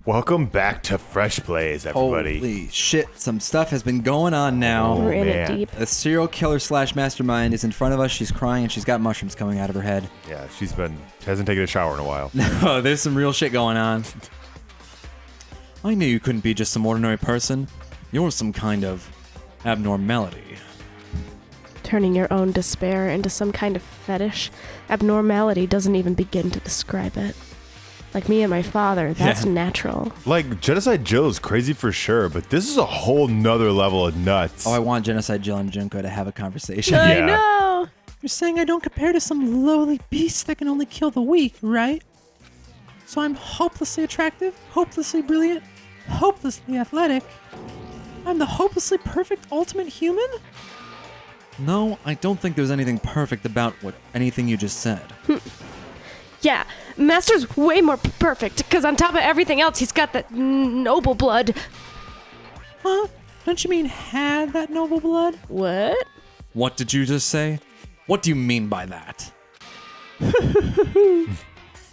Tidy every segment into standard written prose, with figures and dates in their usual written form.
Welcome back to FreshPlays, everybody. Holy shit, some stuff has been going on now. We're in it deep. A serial killer / mastermind is in front of us. She's crying and she's got mushrooms coming out of her head. Yeah, hasn't taken a shower in a while. No, there's some real shit going on. I knew you couldn't be just some ordinary person. You're some kind of abnormality. Turning your own despair into some kind of fetish. Abnormality doesn't even begin to describe it. Like me and my father, that's natural. Like, Genocide Jill's crazy for sure, but this is a whole nother level of nuts. Oh, I want Genocide Jill and Junko to have a conversation. I know! You're saying I don't compare to some lowly beast that can only kill the weak, right? So I'm hopelessly attractive, hopelessly brilliant, hopelessly athletic. I'm the hopelessly perfect ultimate human? No, I don't think there's anything perfect about anything you just said. Yeah, Master's way more perfect, because on top of everything else, he's got that noble blood. Huh? Don't you mean had that noble blood? What? What did you just say? What do you mean by that?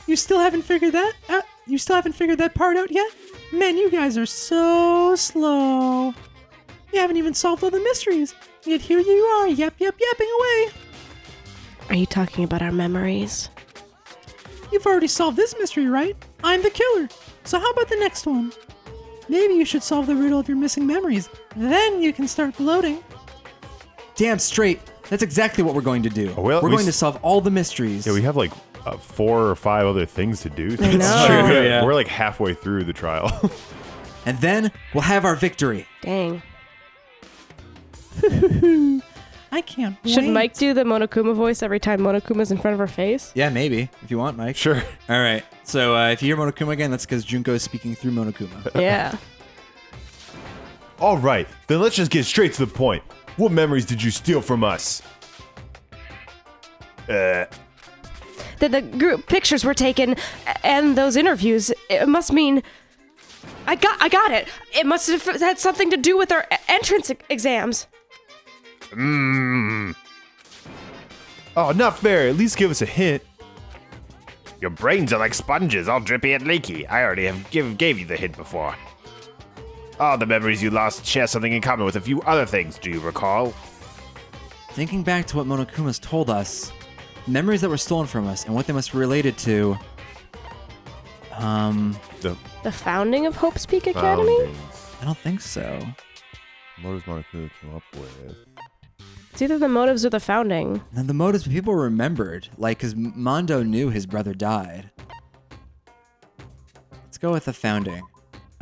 You still haven't figured that out? You still haven't figured that part out yet? Man, you guys are so slow. You haven't even solved all the mysteries. Yet here you are, yapping away. Are you talking about our memories? You've already solved this mystery, right? I'm the killer. So how about the next one? Maybe you should solve the riddle of your missing memories. Then you can start gloating. Damn straight. That's exactly what we're going to do. Oh, well, we're going to solve all the mysteries. Yeah, we have like 4 or 5 other things to do. I know. True, yeah. We're like halfway through the trial. And then we'll have our victory. Dang. I can't wait. Should Mike do the Monokuma voice every time Monokuma's in front of her face? Yeah, maybe, if you want, Mike. Sure. All right. So if you hear Monokuma again, that's because Junko is speaking through Monokuma. Yeah. All right, then let's just get straight to the point. What memories did you steal from us? The group pictures were taken and those interviews, it must mean... I got it. It must have had something to do with our entrance exams. Oh, not fair. At least give us a hint. Your brains are like sponges, all drippy and leaky. I already gave you the hint before. All the memories you lost share something in common with a few other things, do you recall? Thinking back to what Monokuma's told us, memories that were stolen from us and what they must be related to... The founding of Hope's Peak Academy? I don't think so. What does Monokuma come up with? It's either the motives or the founding. And the motives people remembered, like, because Mondo knew his brother died. Let's go with the founding.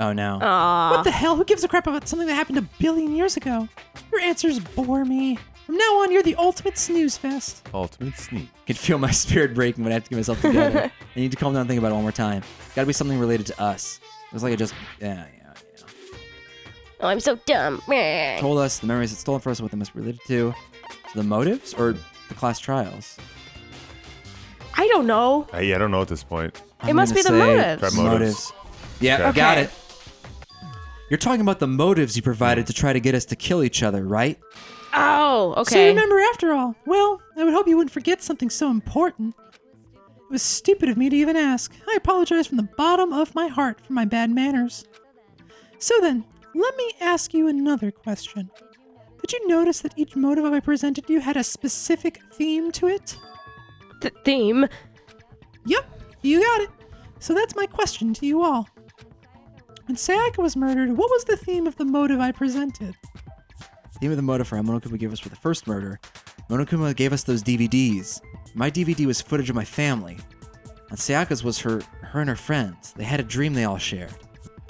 Oh, no. Aww. What the hell? Who gives a crap about something that happened a billion years ago? Your answers bore me. From now on, you're the ultimate snooze fest. Ultimate sneak. I can feel my spirit breaking when I have to get myself together. I need to calm down and think about it one more time. Gotta be something related to us. It was like it just... Yeah. Oh, I'm so dumb. Told us the memories it's stolen from us and what they must be related to. The motives or the class trials? I don't know. I don't know at this point. It must be the motives. Try motives. Yeah, Okay. got it. You're talking about the motives you provided to try to get us to kill each other, right? Oh, So okay. you remember after all. Well, I would hope you wouldn't forget something so important. It was stupid of me to even ask. I apologize from the bottom of my heart for my bad manners. So then, let me ask you another question. Did you notice that each motive I presented you had a specific theme to it? Theme? Yep, you got it. So that's my question to you all. When Sayaka was murdered, what was the theme of the motive I presented? The theme of the motive for how Monokuma gave us for the first murder. Monokuma gave us those DVDs. My DVD was footage of my family. And Sayaka's was her and her friends. They had a dream they all shared.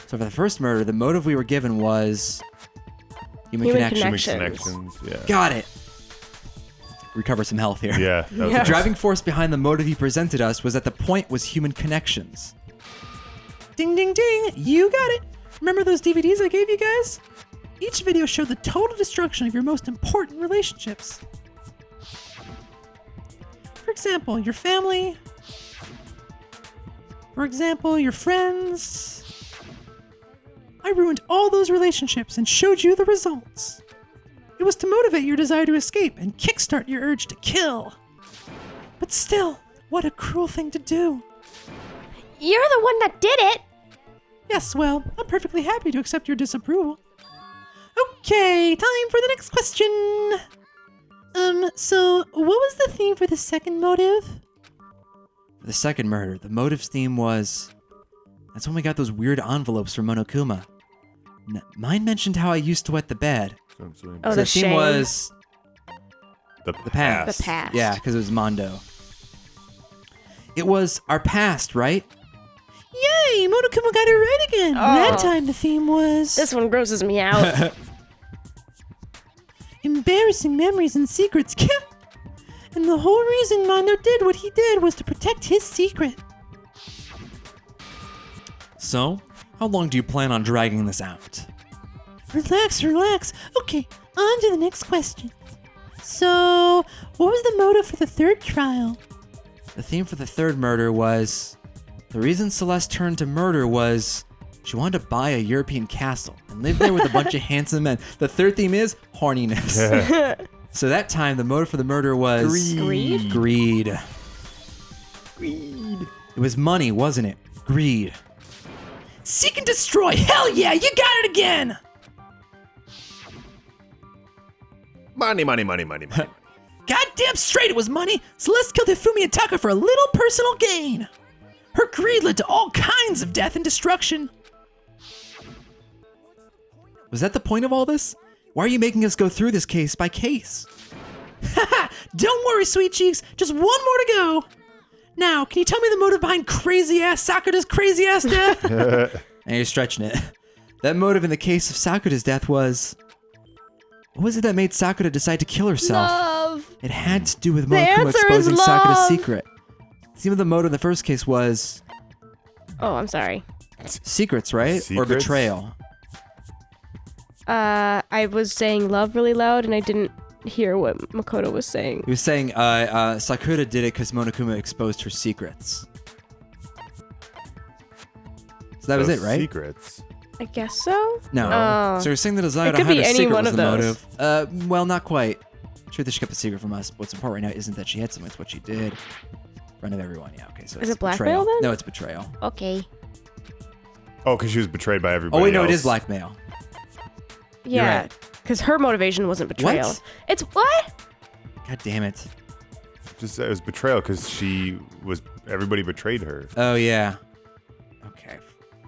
So for the first murder, the motive we were given was... Human connections. Connections, yeah. Got it. Recover some health here. Yeah. That was Yeah. The driving force behind the motive you presented us was that the point was human connections. Ding, ding, ding. You got it. Remember those DVDs I gave you guys? Each video showed the total destruction of your most important relationships. For example, your family. For example, your friends. I ruined all those relationships and showed you the results. It was to motivate your desire to escape and kickstart your urge to kill. But still, what a cruel thing to do. You're the one that did it. Yes, well, I'm perfectly happy to accept your disapproval. Okay, time for the next question. So what was the theme for the second motive? For the second murder, the motive's theme was... That's when we got those weird envelopes from Monokuma. Mine mentioned how I used to wet the bed. Oh, So the the theme shame. was The past. The past. Yeah, because it was Mondo. It was our past, right? Yay, Monokuma got it right again. Oh. That time the theme was This one grosses me out. embarrassing memories and secrets. And the whole reason Mondo did what he did was to protect his secret. So, how long do you plan on dragging this out? Relax. Okay, on to the next question. So, what was the motive for the third trial? The theme for the third murder was... The reason Celeste turned to murder was... She wanted to buy a European castle and live there with a bunch of handsome men. The third theme is horniness. So that time, the motive for the murder was... Greed? Greed. It was money, wasn't it? Greed. Seek and destroy! Hell yeah, you got it again! Money. Goddamn straight it was money! Celeste killed Hifumi and Taka for a little personal gain! Her greed led to all kinds of death and destruction. Was that the point of all this? Why are you making us go through this case by case? Haha! Don't worry, sweet cheeks, just one more to go! Now, can you tell me the motive behind crazy-ass Sakura's crazy-ass death? And you're stretching it. That motive in the case of Sakura's death was... What was it that made Sakura decide to kill herself? Love. It had to do with The Monokuma answer is exposing Sakura's love. secret. The theme of the motive in the first case was... Oh, I'm sorry. Secrets, right? Or Secrets? betrayal. I was saying love really loud and I didn't hear what Makoto was saying. He was saying Sakura did it because Monokuma exposed her secrets. So that was it, right? Secrets. I guess so? No. Oh. So you're saying the desire It to could hide be a any secret one was of the those. motive? Well, not quite. Sure that she kept a secret from us. What's important right now isn't that she had something, it's what she did. In front of everyone, yeah, okay. So Is it's it blackmail betrayal. then? No, it's betrayal. Okay. Oh, because she was betrayed by everybody Oh, wait, no, else. it is blackmail. Yeah. right. Because her motivation wasn't betrayal. What? It's what? God damn it. Just it was betrayal because she was. Everybody betrayed her. Oh, yeah. Okay.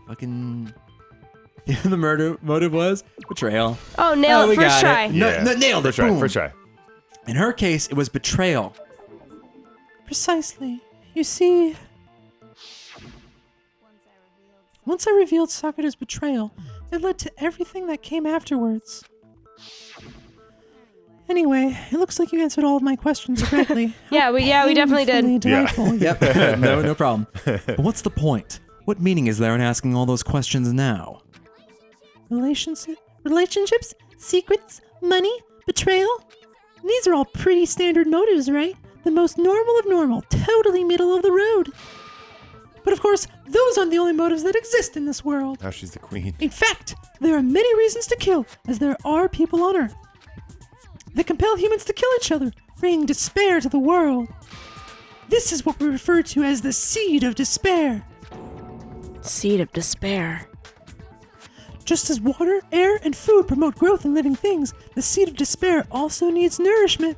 Fucking... The murder motive was betrayal. Oh, nailed we it. First got try. it. No, nailed it. First try. Boom. First try. In her case, it was betrayal. Precisely. You see, once I revealed Sakura's betrayal, it led to everything that came afterwards. Anyway, it looks like you answered all of my questions correctly. Yeah, we definitely did. Painfully delightful. Yep. No problem. But what's the point? What meaning is there in asking all those questions now? Relationships, secrets, money, betrayal. These are all pretty standard motives, right? The most normal of normal, totally middle of the road. But of course, those aren't the only motives that exist in this world. Now she's the queen. In fact, there are many reasons to kill, as there are people on Earth. They compel humans to kill each other, bringing despair to the world. This is what we refer to as the seed of despair. Seed of despair. Just as water, air, and food promote growth in living things, the seed of despair also needs nourishment.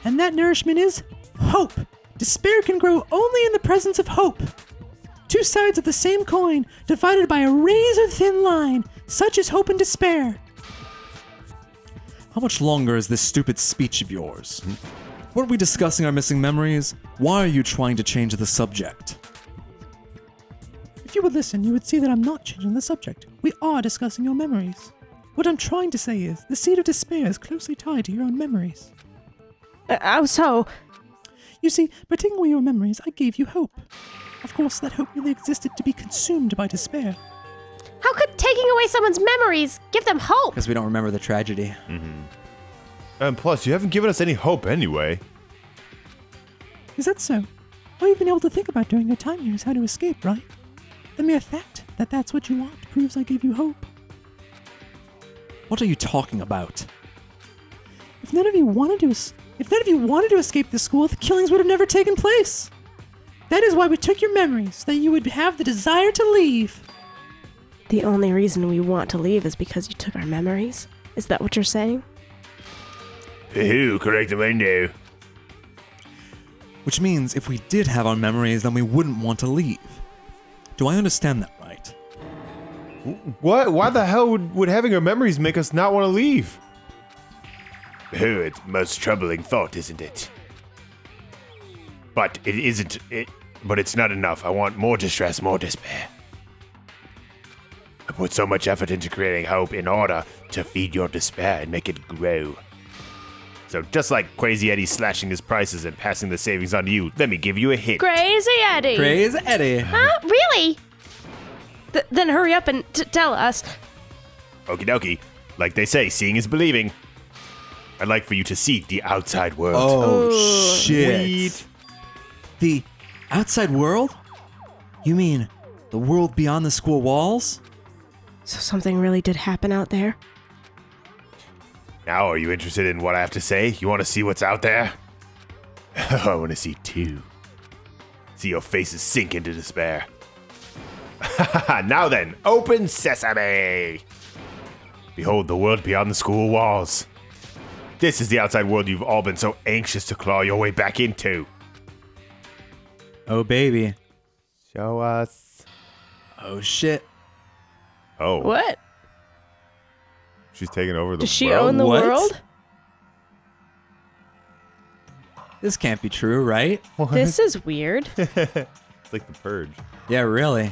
And that nourishment is hope. Despair can grow only in the presence of hope. Two sides of the same coin, divided by a razor-thin line. Such is hope and despair. How much longer is this stupid speech of yours? Weren't we discussing our missing memories? Why are you trying to change the subject? If you would listen, you would see that I'm not changing the subject. We are discussing your memories. What I'm trying to say is, the seed of despair is closely tied to your own memories. Oh, so. You see, by taking away your memories, I gave you hope. Of course, that hope really existed to be consumed by despair. How could taking away someone's memories give them hope? Because we don't remember the tragedy. And plus, you haven't given us any hope anyway. Is that so? All you've been able to think about during your time here is how to escape, right? The mere fact that that's what you want proves I gave you hope. What are you talking about? If none of you wanted to escape the school, the killings would have never taken place. That is why we took your memories, so that you would have the desire to leave. The only reason we want to leave is because you took our memories? Is that what you're saying? Who correct my no? Which means if we did have our memories, then we wouldn't want to leave. Do I understand that right? What? Why the hell would having our memories make us not want to leave? It's most troubling thought, isn't it? But it isn't it. But it's not enough. I want more distress, more despair. I put so much effort into creating hope in order to feed your despair and make it grow. So just like Crazy Eddie slashing his prices and passing the savings on to you, let me give you a hint. Crazy Eddie! Crazy Eddie. Huh? Really? Then hurry up and tell us. Okie dokie. Like they say, seeing is believing. I'd like for you to see the outside world. Oh, shit. Sweet. The outside world? You mean the world beyond the school walls? So something really did happen out there? Now, are you interested in what I have to say? You want to see what's out there? I want to see too. See your faces sink into despair. Now then, open sesame! Behold the world beyond the school walls. This is the outside world you've all been so anxious to claw your way back into. Oh, baby. Show us. Oh, shit. Oh, What? She's taking over the Does she world. own the What? world? This can't be true, right? This is weird. It's like the purge. Yeah, really.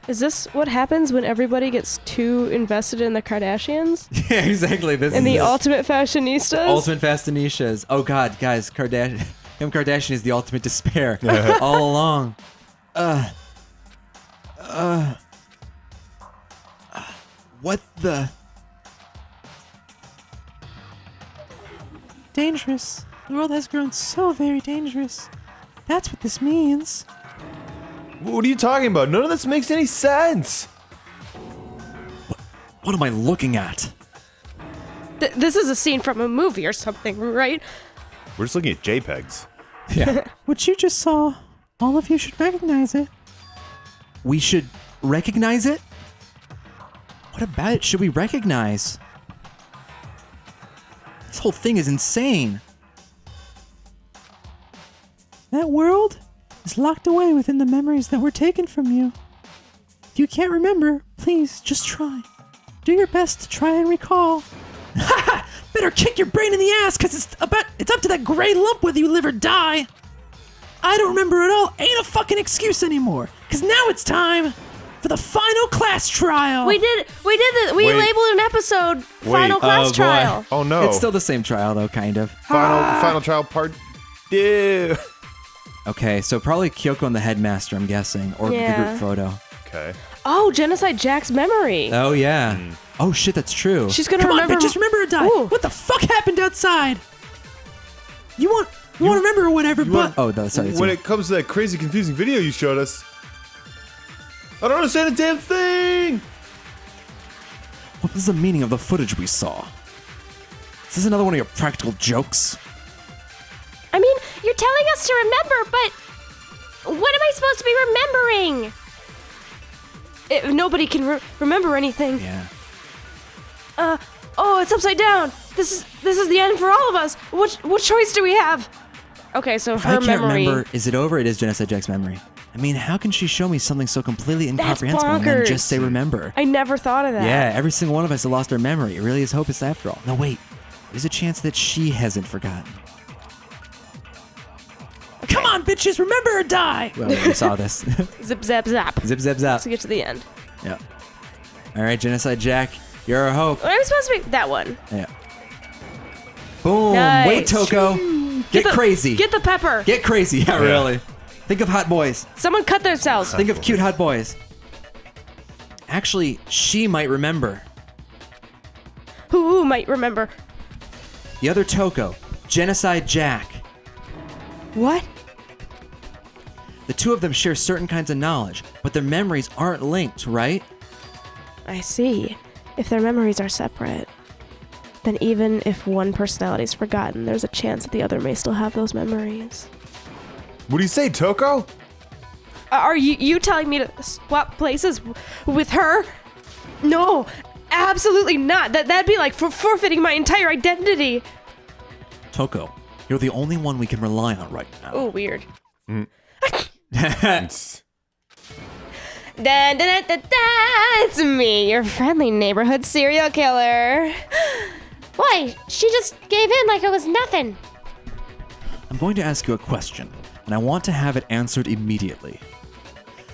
Is this what happens when everybody gets too invested in the Kardashians? Yeah, exactly. This And is the it. ultimate fashionistas? Ultimate Fashionistas. Oh, God, guys. Kim Kardashian is the ultimate despair all along. What the? Dangerous. The world has grown so very dangerous. That's what this means. What are you talking about? None of this makes any sense. What am I looking at? This is a scene from a movie or something, right? We're just looking at JPEGs. Yeah. What you just saw, all of you should recognize it. We should recognize it? What about it should we recognize? This whole thing is insane. That world is locked away within the memories that were taken from you. If you can't remember, please just try. Do your best to try and recall. Ha! Better kick your brain in the ass, cause it's up to that gray lump whether you live or die. I don't remember it all ain't a fucking excuse anymore, cause now it's time for the final class trial. We labeled an episode Final Class boy. Trial. Oh no. It's still the same trial, though, kind of. final trial part 2. Okay, so probably Kyoko and the headmaster, I'm guessing, or the Yeah. group photo. Okay. Oh, Genocide Jack's memory. Oh, yeah. Oh, shit, that's true. She's gonna Come remember. on, bitches, remember or die. Ooh. What the fuck happened outside? You want to remember or whatever, but Oh, no, sorry. When it comes to that crazy, confusing video you showed us, I don't understand a damn thing. What was the meaning of the footage we saw? Is this another one of your practical jokes? I mean, you're telling us to remember, but what am I supposed to be remembering? Nobody can remember anything. Yeah. Oh, it's upside down. This is the end for all of us. What choice do we have? Okay, so If her I can't memory. remember, is it over? It is Genocide Jack's memory. I mean, how can she show me something so completely That's incomprehensible and then bonkers. just say remember? I never thought of that. Yeah, every single one of us has lost our memory. It really is hopeless after all. No, wait. There's a chance that she hasn't forgotten. come on, bitches, remember or die. Well, we saw this. Zip, zap, zap. Zip, zap, zap. To get to the end. Yeah. All right, Genocide Jack, you're our hope. I'm supposed to be that one. Yeah. Boom. Nice. Wait, Toko. Get crazy. Get the pepper. Get crazy. Yeah, really. Think of hot boys. Someone cut themselves. Think of cute hot boys. Actually, she might remember. Who might remember? The other Toko, Genocide Jack. What? The two of them share certain kinds of knowledge, but their memories aren't linked, right? I see. If their memories are separate, then even if one personality is forgotten, there's a chance that the other may still have those memories. What do you say, Toko? Are you telling me to swap places with her? No, absolutely not. That'd be like forfeiting my entire identity. Toko, you're the only one we can rely on right now. Oh, weird. It's- Dun, dun, dun, dun, dun. It's me, your friendly neighborhood serial killer. Why? She just gave in like it was nothing. I'm going to ask you a question, and I want to have it answered immediately.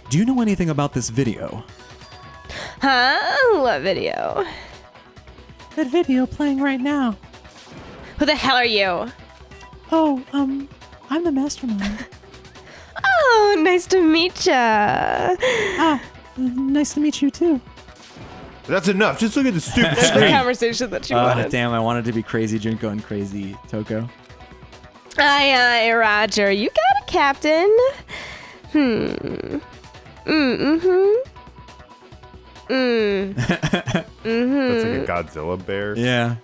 Do you know anything about this video? Huh? What video? That video playing right now. Who the hell are you? Oh, I'm the Mastermind. Oh, nice to meet ya. Nice to meet you too. That's enough. Just look at the stupid That's the screen. conversation that you wanted. Damn, I wanted to be crazy Junko and crazy Toko. Aye, Roger. You got it, Captain. That's like a Godzilla bear. Yeah.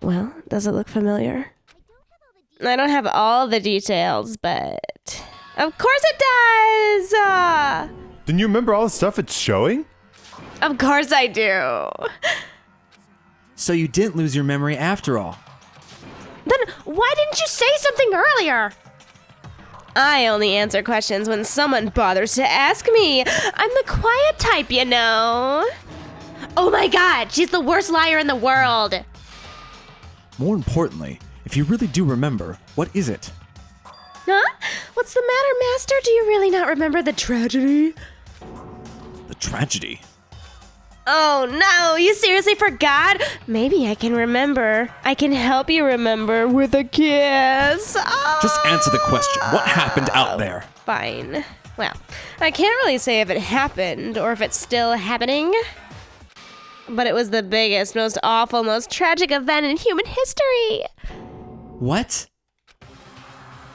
Well, does it look familiar? I don't have all the details, but of course it does. Didn't you remember all the stuff it's showing? Of course I do. So you didn't lose your memory after all. Then why didn't you say something earlier? I only answer questions when someone bothers to ask me. I'm the quiet type, you know. Oh my god, she's the worst liar in the world. More importantly, if you really do remember, what is it? Huh? What's the matter, Master? Do you really not remember the tragedy? The tragedy. Oh no, you seriously forgot? Maybe I can remember. I can help you remember with a kiss. Oh. Just answer the question. What happened out there? Fine. Well, I can't really say if it happened or if it's still happening. But it was the biggest, most awful, most tragic event in human history. What?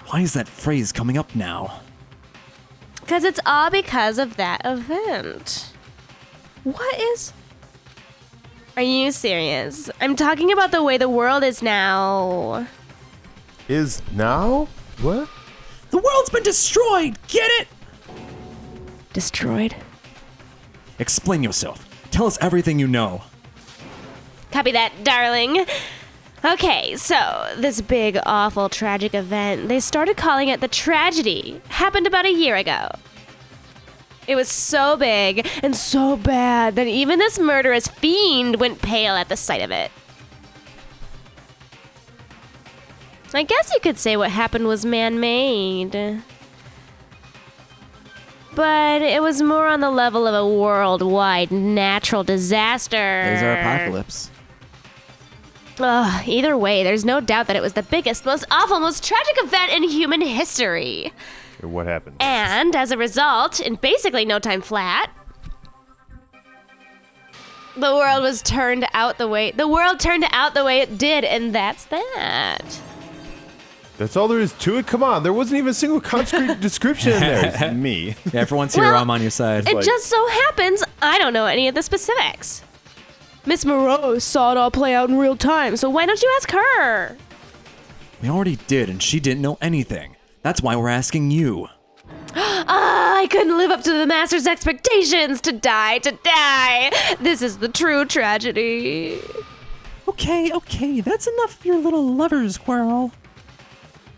Why is that phrase coming up now? Because it's all because of that event. What is... Are you serious? I'm talking about the way the world is now. Is now? What? The world's been destroyed. Get it? Destroyed? Explain yourself. Tell us everything you know. Copy that, darling. Okay, so this big, awful, tragic event, they started calling it the tragedy. Happened about a year ago. It was so big and so bad that even this murderous fiend went pale at the sight of it. I guess you could say what happened was man-made. But it was more on the level of a worldwide natural disaster. There's our apocalypse. Ugh, either way, there's no doubt that it was the biggest, most awful, most tragic event in human history. What happened? And as a result, in basically no time flat, the world turned out the way it did, and that's that. That's all there is to it? Come on, there wasn't even a single concrete description in there. It's me. Yeah, for once here, Well, I'm on your side. It just so happens I don't know any of the specifics. Miss Moreau saw it all play out in real time, so why don't you ask her? We already did, and she didn't know anything. That's why we're asking you. I couldn't live up to the master's expectations. To die. This is the true tragedy. Okay, that's enough of your little lover's quarrel.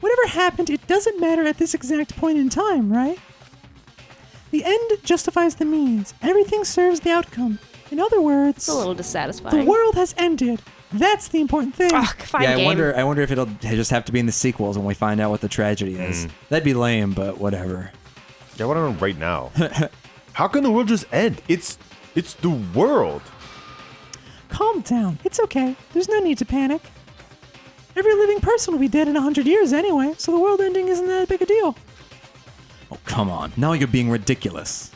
Whatever happened, it doesn't matter at this exact point in time, right? The end justifies the means. Everything serves the outcome. In other words, It's a little dissatisfying. the world has ended. That's the important thing. Ugh, fine Yeah, game. I wonder if it'll just have to be in the sequels when we find out what the tragedy is. That'd be lame, but whatever. Yeah, I want to know right now. How can the world just end? It's the world. Calm down. It's okay. There's no need to panic. Every living person will be dead in 100 years anyway, so the world ending isn't that big a deal. Oh, come on. Now you're being ridiculous.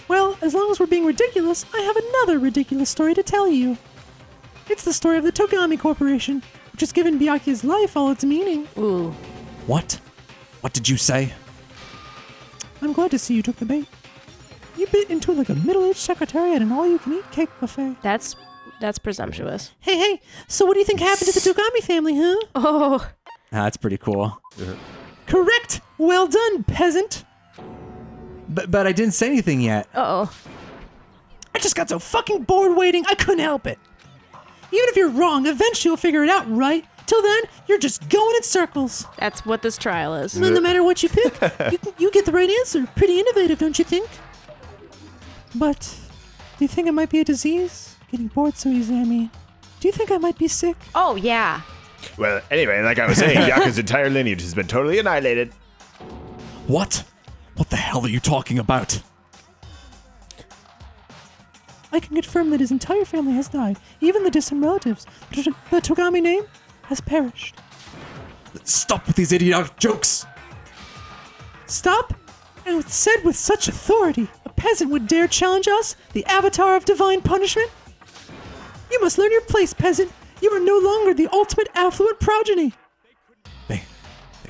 Well, as long as we're being ridiculous, I have another ridiculous story to tell you. It's the story of the Togami Corporation, which has given Byakuya's life all its meaning. Ooh. What? What did you say? I'm glad to see you took the bait. You bit into it like a middle-aged secretary at an all-you-can-eat cake buffet. That's presumptuous. Hey, so what do you think happened to the Togami family, huh? Oh, That's pretty cool. Correct! Well done, peasant! But I didn't say anything yet. Uh-oh. I just got so fucking bored waiting, I couldn't help it. Even if you're wrong, eventually you'll figure it out, right? Till then, you're just going in circles. That's what this trial is. No matter what you pick, you get the right answer. Pretty innovative, don't you think? But, do you think it might be a disease? Getting bored so easily, I mean. Do you think I might be sick? Oh, yeah. Well, anyway, like I was saying, Yaka's entire lineage has been totally annihilated. What? What the hell are you talking about? I can confirm that his entire family has died, even the distant relatives. The Togami name has perished. Stop with these idiotic jokes! Stop? And said with such authority, a peasant would dare challenge us, the avatar of divine punishment? You must learn your place, peasant. You are no longer the ultimate affluent progeny. They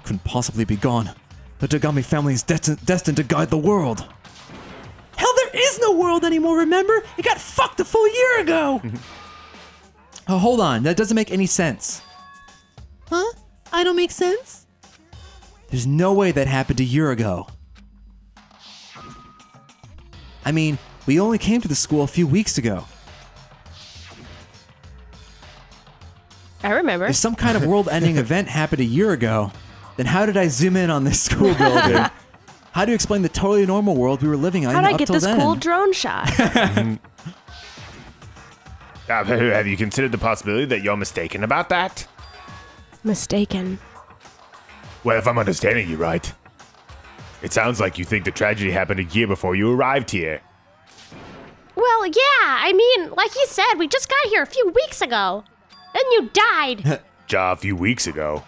couldn't possibly be gone. The Togami family is destined to guide the world. Hell, there is no world anymore, remember? It got fucked a full year ago. Oh, hold on. That doesn't make any sense. Huh? I don't make sense? There's no way that happened a year ago. I mean, we only came to the school a few weeks ago. I remember. If some kind of world-ending event happened a year ago, then how did I zoom in on this school building? How do you explain the totally normal world we were living in How'd I up get till this then? cool drone shot? Have you considered the possibility that you're mistaken about that? Mistaken. Well, if I'm understanding you right, it sounds like you think the tragedy happened a year before you arrived here. Well, yeah, I mean, like he said, we just got here a few weeks ago. Then you died. A few weeks ago.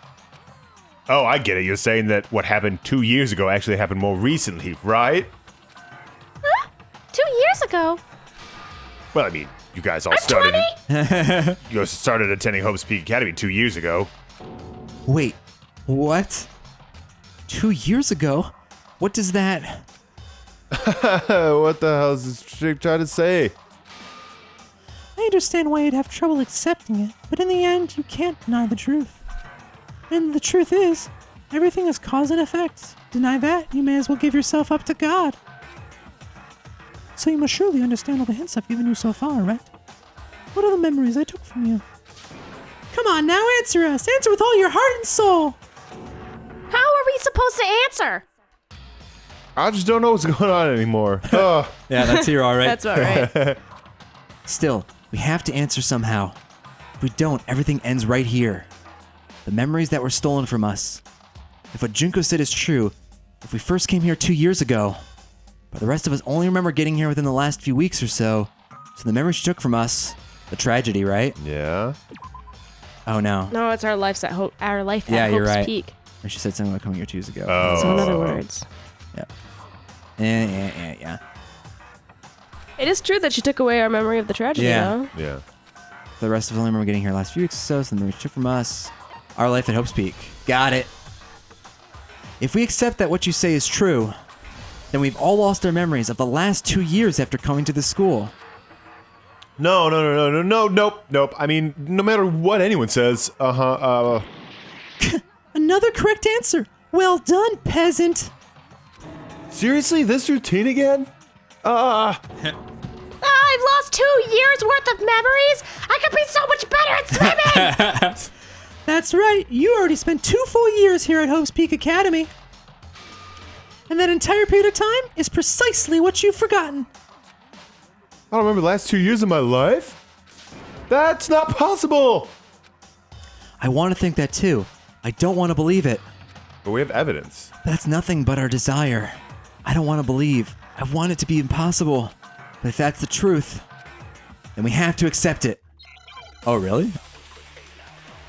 Oh, I get it. You're saying that what happened 2 years ago actually happened more recently, right? Huh? 2 years ago? Well, I mean, you guys all I'm started. 20? You started attending Hope's Peak Academy 2 years ago. Wait, what? 2 years ago? What does that... What the hell is this chick trying to say? I understand why you'd have trouble accepting it, but in the end, you can't deny the truth. And the truth is, everything is cause and effect. Deny that, you may as well give yourself up to God. So you must surely understand all the hints I've given you so far, right? What are the memories I took from you? Come on now, answer us! Answer with all your heart and soul! How are we supposed to answer? I just don't know what's going on anymore. Ugh. Yeah, that's here, all right. That's all right. Still, we have to answer somehow. If we don't, everything ends right here. The memories that were stolen from us. If what Junko said is true, if we first came here 2 years ago, but the rest of us only remember getting here within the last few weeks or so the memories she took from us, the tragedy, right? Yeah. Oh no. No, it's our life at Yeah, you're Hope's right. Peak. Or she said something about coming here 2 years ago. Oh. So in other words, Yeah. it is true that she took away our memory of the tragedy, Yeah. though. Yeah. The rest of us only remember getting here last few weeks or so the memories she took from us, our life at Hope's Peak. Got it. If we accept that what you say is true, then we've all lost our memories of the last 2 years after coming to the school. No, nope. I mean, no matter what anyone says, Another correct answer! Well done, peasant! seriously, this routine again? I've lost 2 years worth of memories. I could be so much better at swimming. That's right, you already spent 2 full years here at Hope's Peak Academy. And that entire period of time is precisely what you've forgotten. I don't remember the last 2 years of my life? That's not possible! I want to think that too. I don't want to believe it. But we have evidence. That's nothing but our desire. I don't want to believe. I want it to be impossible. But if that's the truth, then we have to accept it. Oh, really?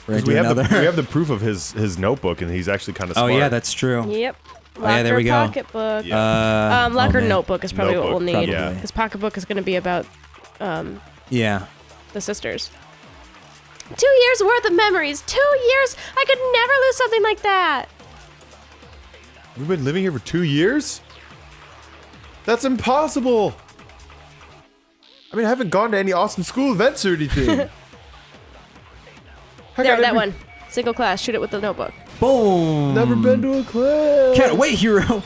We're We gonna do have, another. we have the proof of his notebook, and he's actually kind of Oh smart. yeah, that's true. Yep. yeah, there we go. Pocketbook. Yeah. Locker oh, man. notebook is probably what we'll Notebook, need. yeah. Because pocketbook is going to be about Yeah. the sisters. 2 years worth of memories. 2 years. I could never lose something like that. We've been living here for 2 years? That's impossible! I mean, I haven't gone to any awesome school events or anything. Heck, There, I that never- one. Single class. Shoot it with the notebook. Boom. Never been to a class. Can't wait, hero.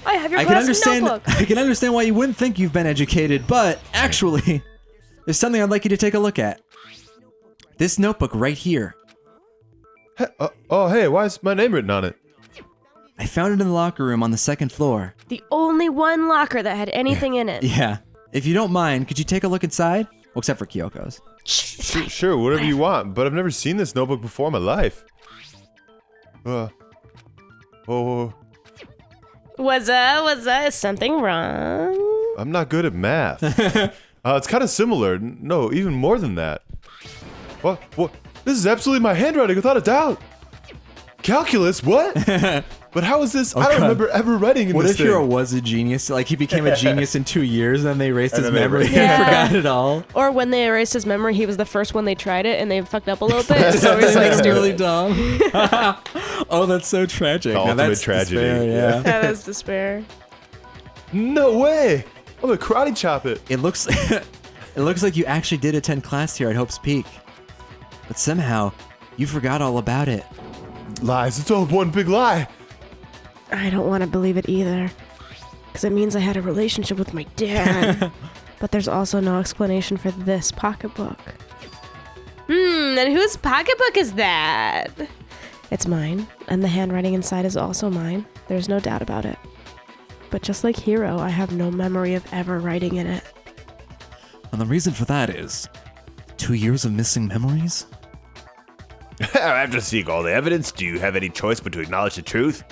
I have your I can class understand. notebook. I can understand why you wouldn't think you've been educated, but actually, there's something I'd like you to take a look at. This notebook right here. Hey, why is my name written on it? I found it in the locker room on the second floor. The only one locker that had anything in it. Yeah. If you don't mind, could you take a look inside? Well, except for Kyoko's. Sure, whatever you want, but I've never seen this notebook before in my life. Is something wrong? I'm not good at math. It's kind of similar. No, even more than that. What? This is absolutely my handwriting, without a doubt. Calculus? What? But how is this? I don't remember ever writing in What this if thing. Hero was a genius? Like, he became a genius in 2 years, and then they erased his then they memory erased and it. forgot it all. Or when they erased his memory, he was the first one they tried it, and they fucked up a little bit. So he's like really stupid. dumb. Oh, that's so tragic. The Now, ultimate that's tragedy. despair, yeah. That is despair. No way! I'm gonna karate chop it. It looks like you actually did attend class here at Hope's Peak. But somehow, you forgot all about it. Lies. It's all one big lie. I don't want to believe it either. Because it means I had a relationship with my dad. But there's also no explanation for this pocketbook. And whose pocketbook is that? It's mine, and the handwriting inside is also mine. There's no doubt about it. But just like Hero, I have no memory of ever writing in it. And the reason for that is 2 years of missing memories? After seeing all the evidence, do you have any choice but to acknowledge the truth?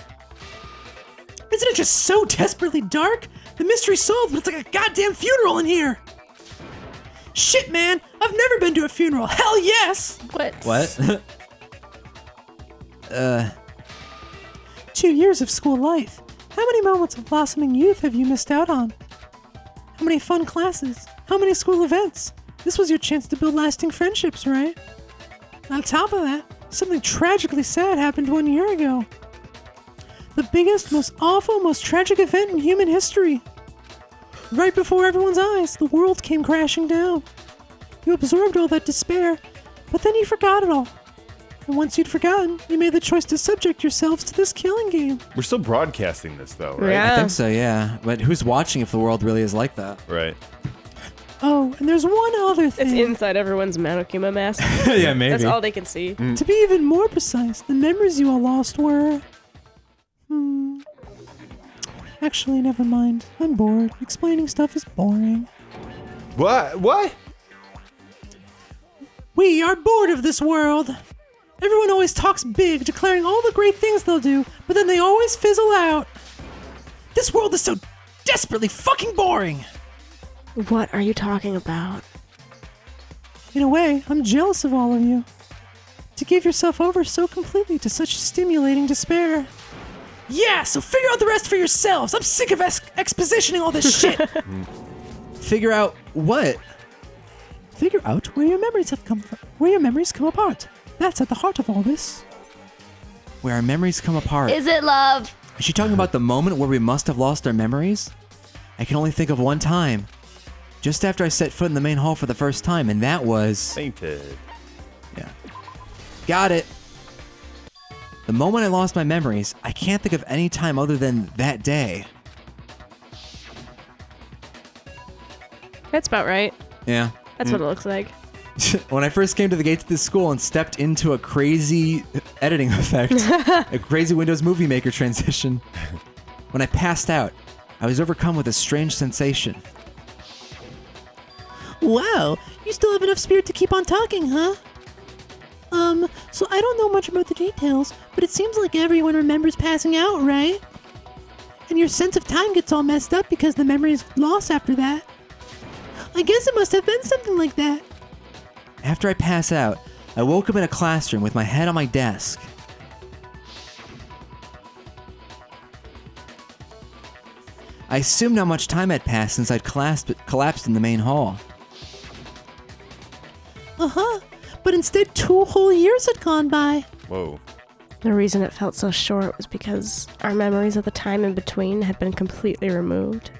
Isn't it just so desperately dark? The mystery's solved, but it's like a goddamn funeral in here. Shit, man. I've never been to a funeral. Hell yes. What? 2 years of school life. How many moments of blossoming youth have you missed out on? How many fun classes? How many school events? This was your chance to build lasting friendships, right? On top of that, something tragically sad happened 1 year ago. The biggest, most awful, most tragic event in human history. Right before everyone's eyes, the world came crashing down. You absorbed all that despair, but then you forgot it all. And once you'd forgotten, you made the choice to subject yourselves to this killing game. We're still broadcasting this, though, right? Yeah. I think so, yeah. But who's watching if the world really is like that? Right. Oh, and there's one other It's thing. inside everyone's Monokuma mask. Yeah, maybe. That's all they can see. To be even more precise, the memories you all lost were... Actually, never mind. I'm bored. Explaining stuff is boring. What? We are bored of this world. Everyone always talks big, declaring all the great things they'll do, but then they always fizzle out. This world is so desperately fucking boring. What are you talking about? In a way, I'm jealous of all of you. To give yourself over so completely to such stimulating despair. Yeah, so figure out the rest for yourselves. I'm sick of expositioning all this shit. Figure out what? Figure out where your memories have come from, where your memories come apart. That's at the heart of all this. Where our memories come apart. Is it love? Is she talking about the moment where we must have lost our memories? I can only think of one time. Just after I set foot in the main hall for the first time, and that was... Fainted. Yeah. Got it. The moment I lost my memories, I can't think of any time other than that day. That's about right. Yeah. That's what it looks like. When I first came to the gates of this school and stepped into a crazy editing effect, a crazy Windows Movie Maker transition, when I passed out, I was overcome with a strange sensation. Wow, you still have enough spirit to keep on talking, huh? So I don't know much about the details, but it seems like everyone remembers passing out, right? And your sense of time gets all messed up because the memory is lost after that. I guess it must have been something like that. After I pass out, I woke up in a classroom with my head on my desk. I assumed how much time had passed since I'd collapsed in the main hall. Uh-huh, but instead 2 whole years had gone by. Whoa. The reason it felt so short was because our memories of the time in between had been completely removed.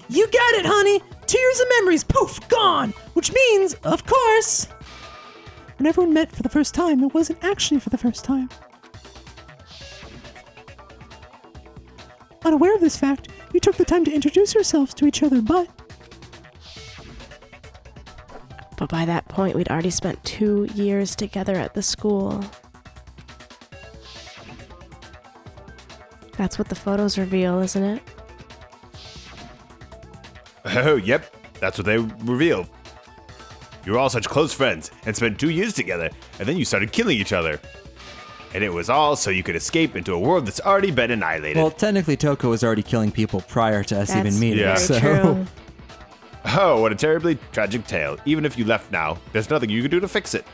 You got it, honey! 2 years of memories, poof, gone! Which means, of course, when everyone met for the first time, it wasn't actually for the first time. unaware of this fact, you took the time to introduce yourselves to each other, but by that point, we'd already spent 2 years together at the school. That's what the photos reveal, isn't it? Oh, yep. That's what they reveal. You were all such close friends and spent 2 years together, and then you started killing each other. And it was all so you could escape into a world that's already been annihilated. Well, technically, Toko was already killing people prior to us even meeting. Yeah. Very So, true. Oh, what a terribly tragic tale. Even if you left now, there's nothing you can do to fix it.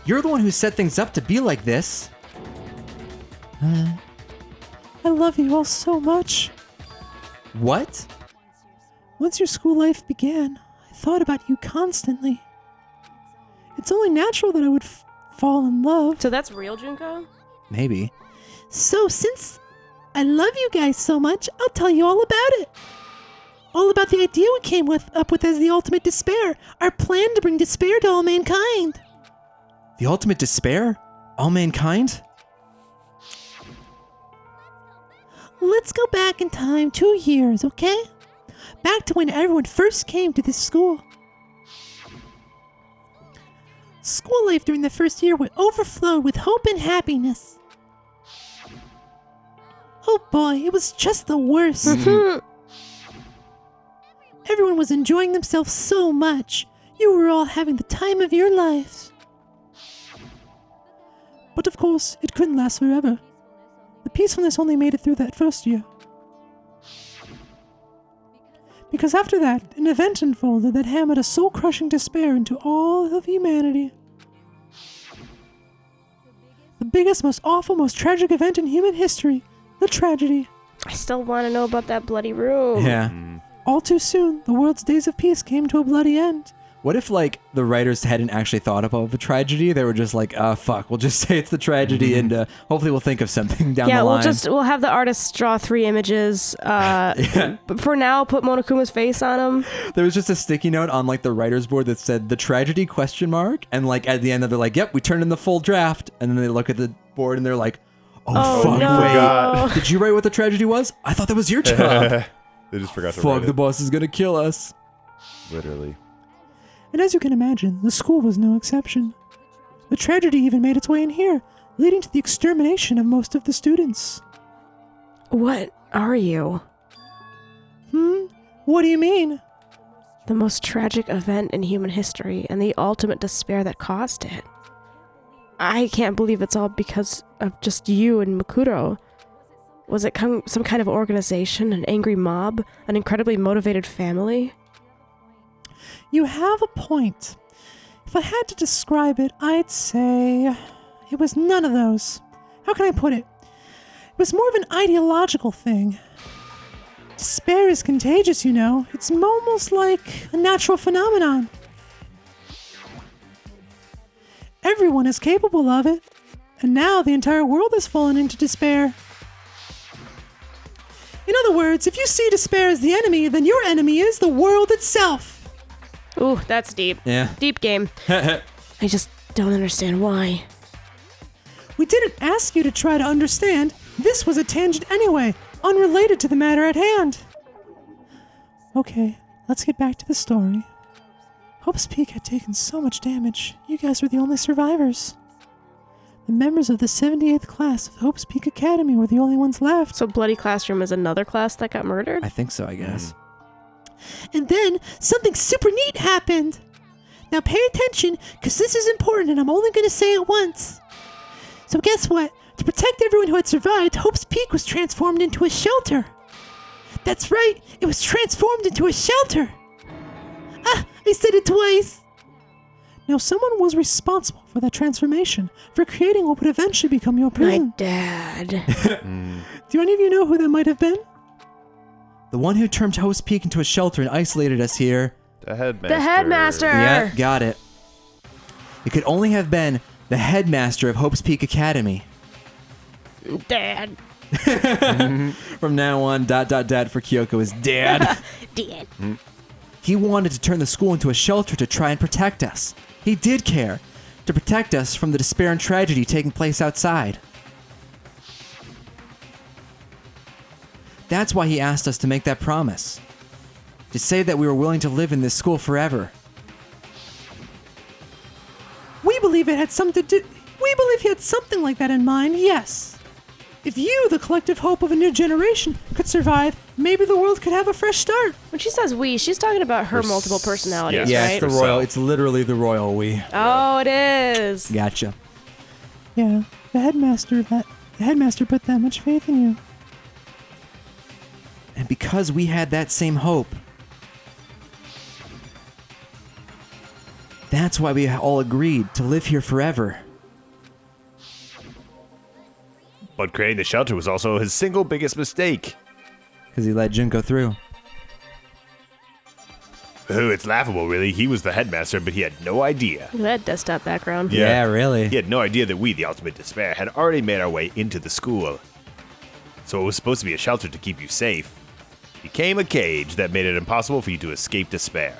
you're the one who set things up to be like this. I love you all so much. What? Once your school life began, I thought about you constantly. It's only natural that I would fall in love. So that's real, Junko? Maybe. So, since I love you guys so much, I'll tell you all about it. All about the idea we came up with as the ultimate despair. Our plan to bring despair to all mankind. The ultimate despair? All mankind? Let's go back in time 2 years, okay? Back to when everyone first came to this school. School life during the first year would overflow with hope and happiness. Oh boy, it was just the worst. Everyone was enjoying themselves so much. You were all having the time of your lives. But of course, it couldn't last forever. The peacefulness only made it through that first year. Because after that, an event unfolded that hammered a soul-crushing despair into all of humanity. The biggest, most awful, most tragic event in human history. The tragedy. I still want to know about that bloody room. Yeah. All too soon, the world's days of peace came to a bloody end. What if, like, the writers hadn't actually thought about the tragedy? They were just like, fuck, we'll just say it's the tragedy and hopefully we'll think of something down the line. We'll have the artists draw 3 images. But for now, put Monokuma's face on them. There was just a sticky note on, like, the writer's board that said, the tragedy, ? And, like, at the end, they're like, yep, we turned in the full draft. And then they look at the board and they're like, oh fuck, no. wait. Forgot. Did you write what the tragedy was? I thought that was your job. They just forgot to Fuck, write the it. boss is gonna kill us. Literally. And as you can imagine, the school was no exception. The tragedy even made its way in here, leading to the extermination of most of the students. What are you? What do you mean? The most tragic event in human history and the ultimate despair that caused it. I can't believe it's all because of just you and Makuro. Was it some kind of organization, an angry mob, an incredibly motivated family? You have a point. If I had to describe it, I'd say it was none of those. How can I put it? It was more of an ideological thing. Despair is contagious, you know. It's almost like a natural phenomenon. Everyone is capable of it, and now the entire world has fallen into despair. In other words, if you see despair as the enemy, then your enemy is the world itself. Ooh, that's deep. Yeah. Deep game. I just don't understand why. We didn't ask you to try to understand. This was a tangent anyway, unrelated to the matter at hand. Okay, let's get back to the story. Hope's Peak had taken so much damage. You guys were the only survivors. The members of the 78th class of Hope's Peak Academy were the only ones left. So Bloody Classroom is another class that got murdered? I think so, I guess. And then something super neat happened. Now pay attention, because this is important and I'm only going to say it once. So guess what? To protect everyone who had survived, Hope's Peak was transformed into a shelter. That's right, it was transformed into a shelter. Ah, I said it twice. Now someone was responsible for that transformation, for creating what would eventually become your My prison. dad. Do any of you know who that might have been? The one who turned Hope's Peak into a shelter and isolated us here. The headmaster. The headmaster! Yeah, got it. It could only have been the headmaster of Hope's Peak Academy. Dad. From now on, ... for Kyoko is dad. Dad. He wanted to turn the school into a shelter to try and protect us. He did care. To protect us from the despair and tragedy taking place outside. That's why he asked us to make that promise. To say that we were willing to live in this school forever. We believe it had something to. We believe he had something like that in mind, yes. If you, the collective hope of a new generation, could survive, maybe the world could have a fresh start. When she says we, she's talking about her multiple personalities, yeah, right? it's the royal. It's literally the royal we. Oh, it is. Gotcha. Yeah, the headmaster put that much faith in you. And because we had that same hope, that's why we all agreed to live here forever. But creating the shelter was also his single biggest mistake. Because he let Junko through. Oh, it's laughable, really. He was the headmaster, but he had no idea. Look at that desktop background. Yeah, really. He had no idea that we, the Ultimate Despair, had already made our way into the school. So it was supposed to be a shelter to keep you safe. Became a cage that made it impossible for you to escape despair.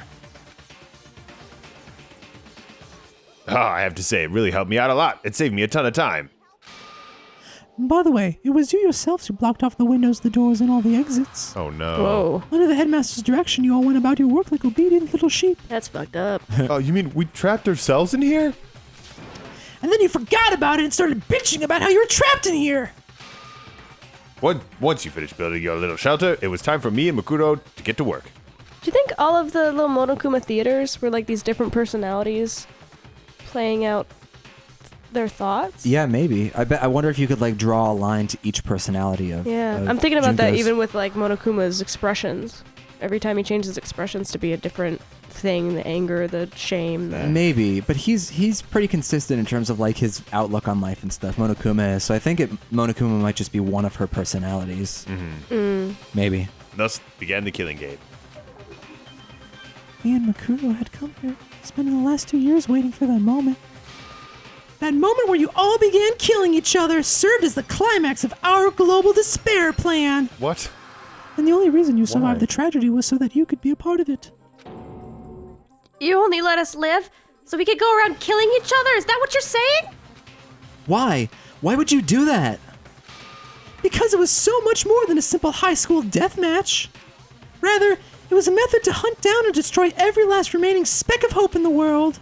I have to say, it really helped me out a lot. It saved me a ton of time. By the way, it was you yourselves who blocked off the windows, the doors, and all the exits. Oh no. Whoa, Under the headmaster's direction, you all went about your work like obedient little sheep. that's fucked up. Oh, you mean we trapped ourselves in here? And then you forgot about it and started bitching about how you were trapped in here. Once you finished building your little shelter, it was time for me and Makuro to get to work. Do you think all of the little Monokuma theaters were like these different personalities playing out their thoughts? Yeah, maybe. I wonder if you could like draw a line to each personality of. Yeah, of I'm thinking about that Junko's. even with like Monokuma's expressions. Every time he changes expressions to be a different thing, the anger, the shame, the... Maybe, but he's pretty consistent in terms of like his outlook on life and stuff. Monokuma is, so I think Monokuma might just be one of her personalities. Maybe. Thus began the killing game. Me and Makuro had come here, spending the last 2 years waiting for that moment. That moment where you all began killing each other served as the climax of our global despair plan. What? And the only reason you survived Why? the tragedy was so that you could be a part of it. You only let us live so we could go around killing each other? Is that what you're saying? Why? Why would you do that? Because it was so much more than a simple high school death match. Rather, it was a method to hunt down and destroy every last remaining speck of hope in the world.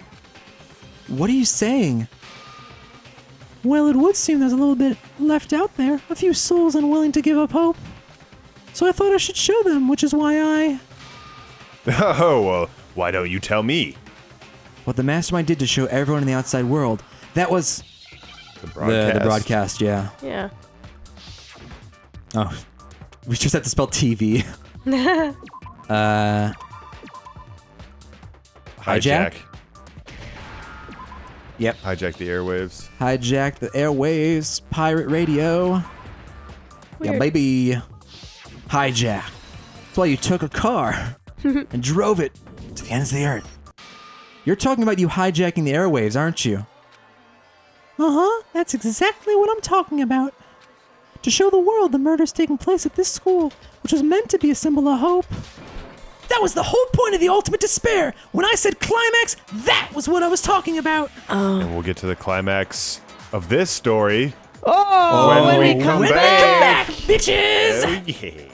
What are you saying? Well, it would seem there's a little bit left out there, a few souls unwilling to give up hope. So I thought I should show them, which is why I... Oh, well, why don't you tell me? What the Mastermind did to show everyone in the outside world, that was The broadcast. the broadcast, yeah. Yeah. Oh, we just have to spell TV. Hijack? Yep. Hijack the airwaves. Hijack the airwaves, pirate radio. Yeah, Weird. baby. Hijack. That's why you took a car and drove it to the ends of the earth. You're talking about you hijacking the airwaves, aren't you? Uh-huh, that's exactly what I'm talking about. To show the world the murders taking place at this school, which was meant to be a symbol of hope. That was the whole point of the Ultimate Despair. When I said climax, that was what I was talking about. And we'll get to the climax of this story Oh, when we come When back. we come back, bitches! Oh, yeah.